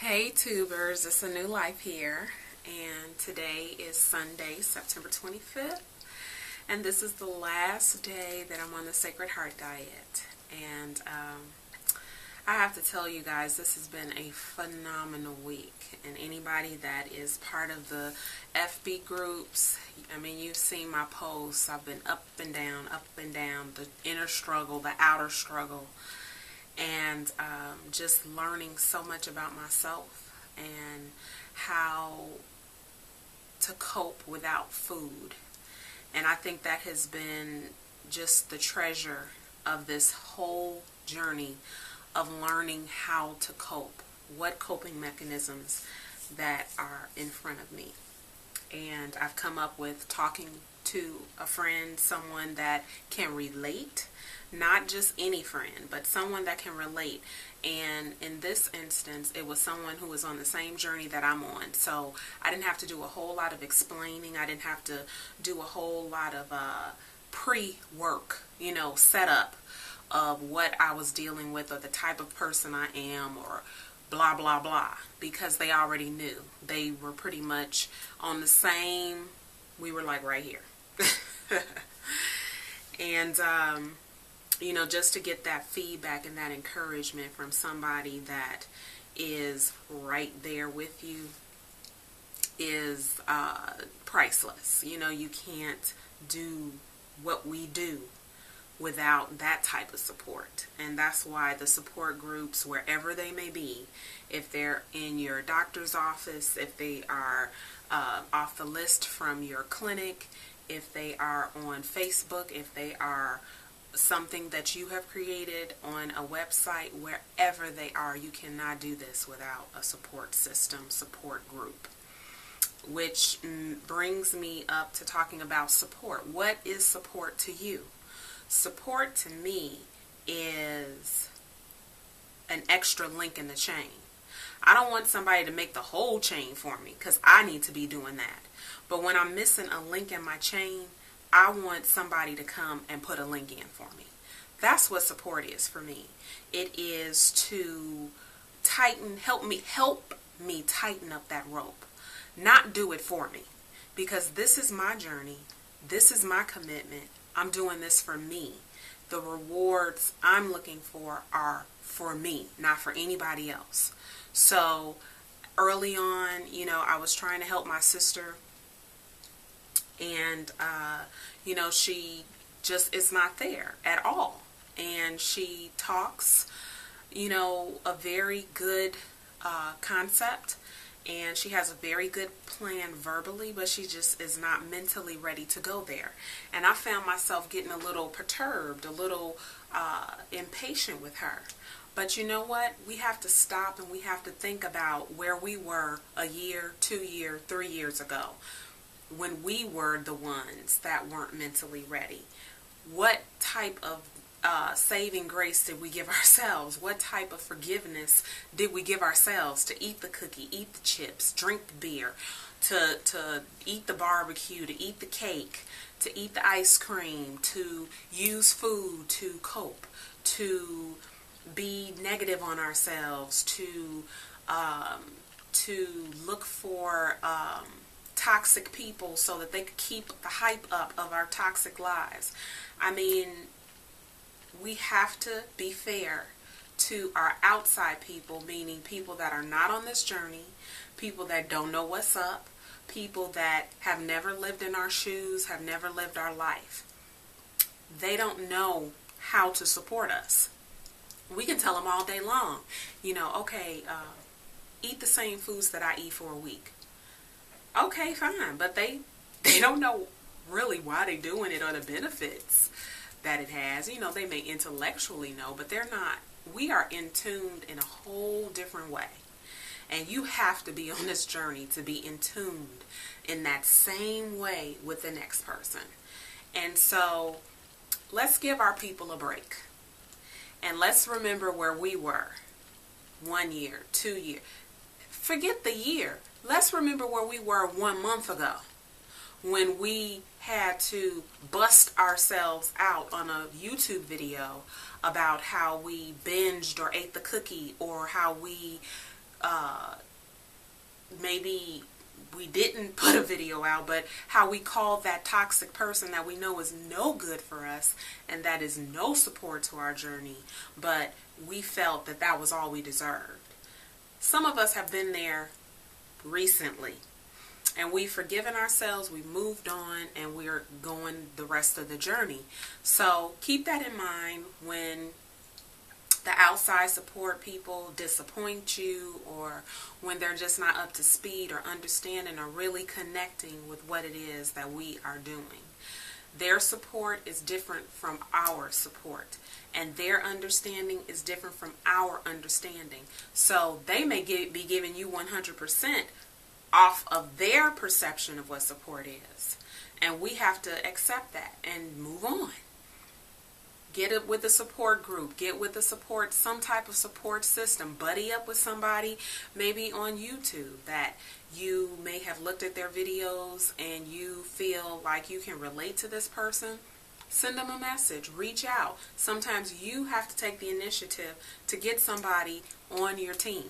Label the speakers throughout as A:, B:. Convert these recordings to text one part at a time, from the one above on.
A: Hey tubers, it's anulyph here, and today is Sunday, September 25th, and this is the last day that I'm on the Sacred Heart Diet. And I have to tell you guys, this has been a phenomenal week, and anybody that is part of the FB groups, I mean, you've seen my posts. I've been up and down, the inner struggle, the outer struggle, and just learning so much about myself and how to cope without food. And I think that has been just the treasure of this whole journey of learning how to cope, what coping mechanisms that are in front of me. And I've come up with talking to a friend, someone that can relate, not just any friend, but someone that can relate. And in this instance, it was someone who was on the same journey that I'm on. So I didn't have to do a whole lot of explaining. I didn't have to do a whole lot of pre-work, setup of what I was dealing with or the type of person I am or blah, blah, blah, because they already knew. They were pretty much on the same, we were like right here. And, just to get that feedback and that encouragement from somebody that is right there with you is priceless. You can't do what we do without that type of support. And that's why the support groups, wherever they may be, if they're in your doctor's office, if they are off the list from your clinic, if they are on Facebook, if they are something that you have created on a website, wherever they are, you cannot do this without a support system, support group. Which brings me up to talking about support. What is support to you? Support to me is an extra link in the chain. I don't want somebody to make the whole chain for me because I need to be doing that. But when I'm missing a link in my chain, I want somebody to come and put a link in for me. That's what support is for me. It is to help me tighten up that rope. Not do it for me. Because this is my journey. This is my commitment. I'm doing this for me. The rewards I'm looking for are for me, not for anybody else. So early on, I was trying to help my sister, and she just is not there at all. And she talks, a very good concept, and she has a very good plan verbally, but she just is not mentally ready to go there. And I found myself getting a little perturbed, a little impatient with her. But you know what? We have to stop and we have to think about where we were a year, 2 years, 3 years ago, when we were the ones that weren't mentally ready. What type of saving grace did we give ourselves? What type of forgiveness did we give ourselves to eat the cookie, eat the chips, drink the beer, to eat the barbecue, to eat the cake, to eat the ice cream, to use food to cope, to be negative on ourselves, to look for toxic people so that they could keep the hype up of our toxic lives. I mean, we have to be fair to our outside people, meaning people that are not on this journey, people that don't know what's up, people that have never lived in our shoes, have never lived our life. They don't know how to support us. We can tell them all day long, okay, eat the same foods that I eat for a week. Okay, fine, but they don't know really why they're doing it or the benefits that it has. They may intellectually know, but they're not. We are in tuned in a whole different way. And you have to be on this journey to be in tuned in that same way with the next person. And so let's give our people a break. And let's remember where we were 1 year, 2 years. Forget the year. Let's remember where we were 1 month ago when we had to bust ourselves out on a YouTube video about how we binged or ate the cookie, or how we maybe we didn't put a video out, but how we called that toxic person that we know is no good for us and that is no support to our journey, but we felt that that was all we deserved. Some of us have been there recently, and we've forgiven ourselves, we've moved on, and we're going the rest of the journey. So keep that in mind when the outside support people disappoint you, or when they're just not up to speed or understanding or really connecting with what it is that we are doing. Their support is different from our support, and their understanding is different from our understanding. So they may be giving you 100% off of their perception of what support is, and we have to accept that and move on. Get it with a support group. Get with a support, some type of support system. Buddy up with somebody, maybe on YouTube, that you may have looked at their videos and you feel like you can relate to this person. Send them a message. Reach out. Sometimes you have to take the initiative to get somebody on your team.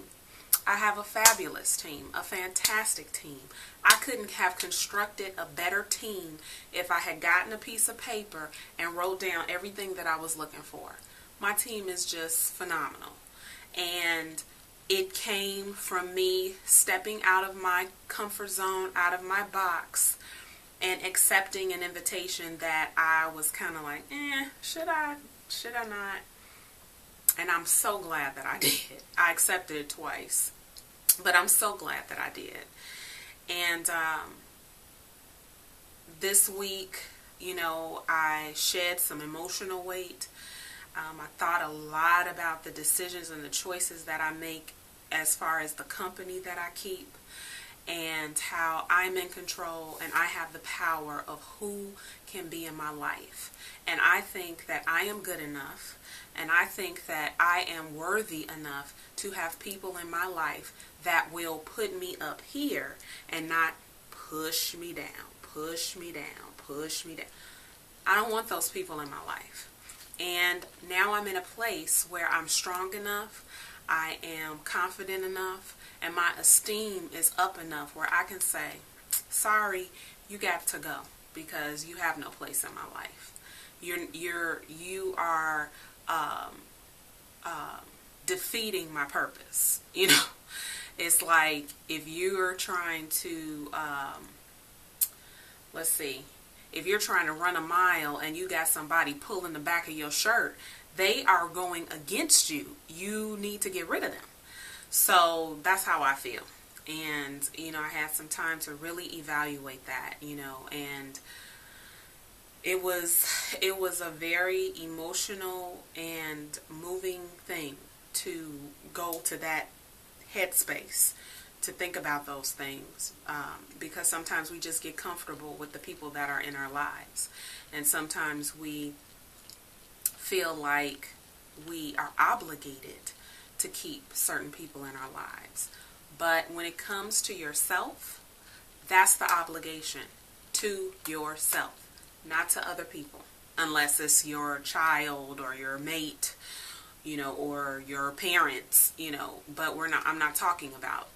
A: I have a fabulous team, a fantastic team. I couldn't have constructed a better team if I had gotten a piece of paper and wrote down everything that I was looking for. My team is just phenomenal. And it came from me stepping out of my comfort zone, out of my box, and accepting an invitation that I was kind of like, should I not? And I'm so glad that I did. I accepted it twice, but I'm so glad that I did. And this week, I shed some emotional weight. I thought a lot about the decisions and the choices that I make as far as the company that I keep, and how I'm in control and I have the power of who can be in my life. And I think that I am good enough, and I think that I am worthy enough to have people in my life that will put me up here and not push me down, push me down, push me down. I don't want those people in my life. And now I'm in a place where I'm strong enough, I am confident enough, and my esteem is up enough where I can say, sorry, you got to go, because you have no place in my life. You are defeating my purpose. It's like if you're trying to, if you're trying to run a mile and you got somebody pulling the back of your shirt, they are going against you. You need to get rid of them. So that's how I feel. And, I had some time to really evaluate that, and it was a very emotional and moving thing to go to that headspace, to think about those things, because sometimes we just get comfortable with the people that are in our lives, and sometimes we feel like we are obligated to keep certain people in our lives. But when it comes to yourself, that's the obligation, to yourself, not to other people, unless it's your child or your mate, or your parents, but I'm not talking about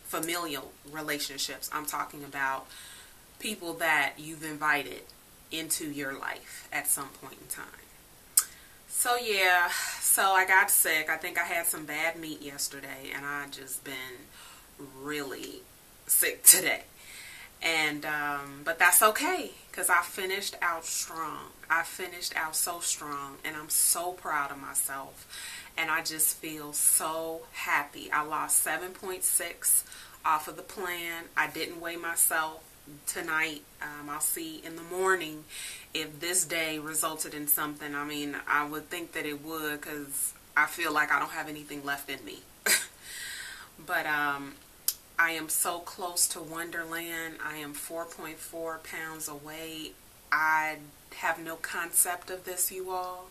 A: familial relationships. I'm talking about people that you've invited into your life at some point in time. So I got sick. I think I had some bad meat yesterday, and I just been really sick today. And but that's okay, because I finished out strong. I finished out so strong, and I'm so proud of myself. And I just feel so happy. I lost 7.6 off of the plan. I didn't weigh myself tonight. I'll see in the morning if this day resulted in something. I mean, I would think that it would, because I feel like I don't have anything left in me. But I am so close to Wonderland. I am 4.4 pounds away. I have no concept of this, you all.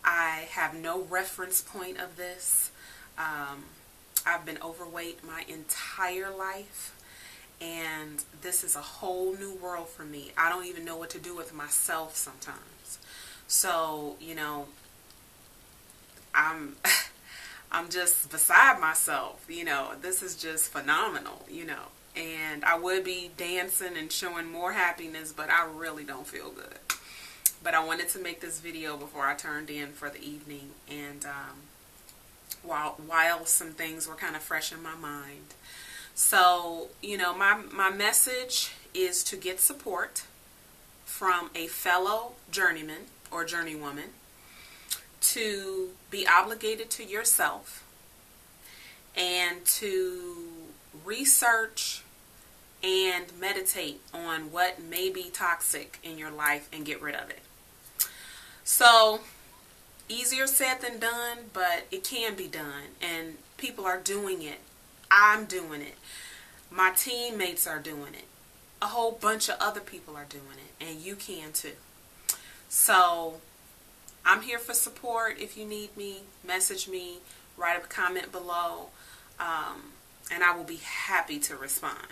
A: I have no reference point of this. I've been overweight my entire life, and this is a whole new world for me. I don't even know what to do with myself sometimes. So, I'm I'm just beside myself. This is just phenomenal, and I would be dancing and showing more happiness, but I really don't feel good. But I wanted to make this video before I turned in for the evening, and while some things were kind of fresh in my mind. So, my message is to get support from a fellow journeyman or journeywoman, to be obligated to yourself, and to research and meditate on what may be toxic in your life and get rid of it. So, easier said than done, but it can be done, and people are doing it. I'm doing it. My teammates are doing it. A whole bunch of other people are doing it, and you can too. So, I'm here for support. If you need me, message me, write a comment below, and I will be happy to respond.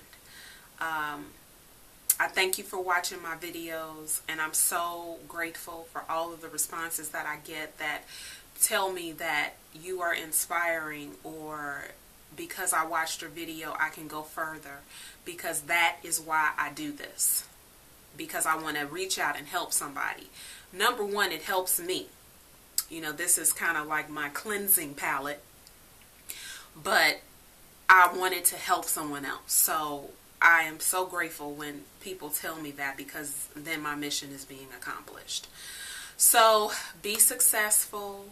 A: I thank you for watching my videos, and I'm so grateful for all of the responses that I get that tell me that you are inspiring, or because I watched your video I can go further, because that is why I do this, because I want to reach out and help somebody. Number one, it helps me. This is kind of like my cleansing palette, but I wanted to help someone else. So I am so grateful when people tell me that, because then my mission is being accomplished. So be successful.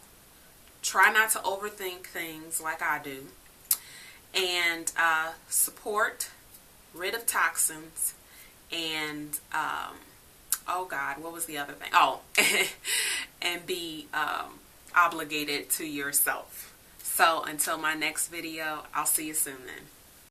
A: Try not to overthink things like I do. And support, rid of toxins, and oh God, what was the other thing? Oh, and be obligated to yourself. So until my next video, I'll see you soon then.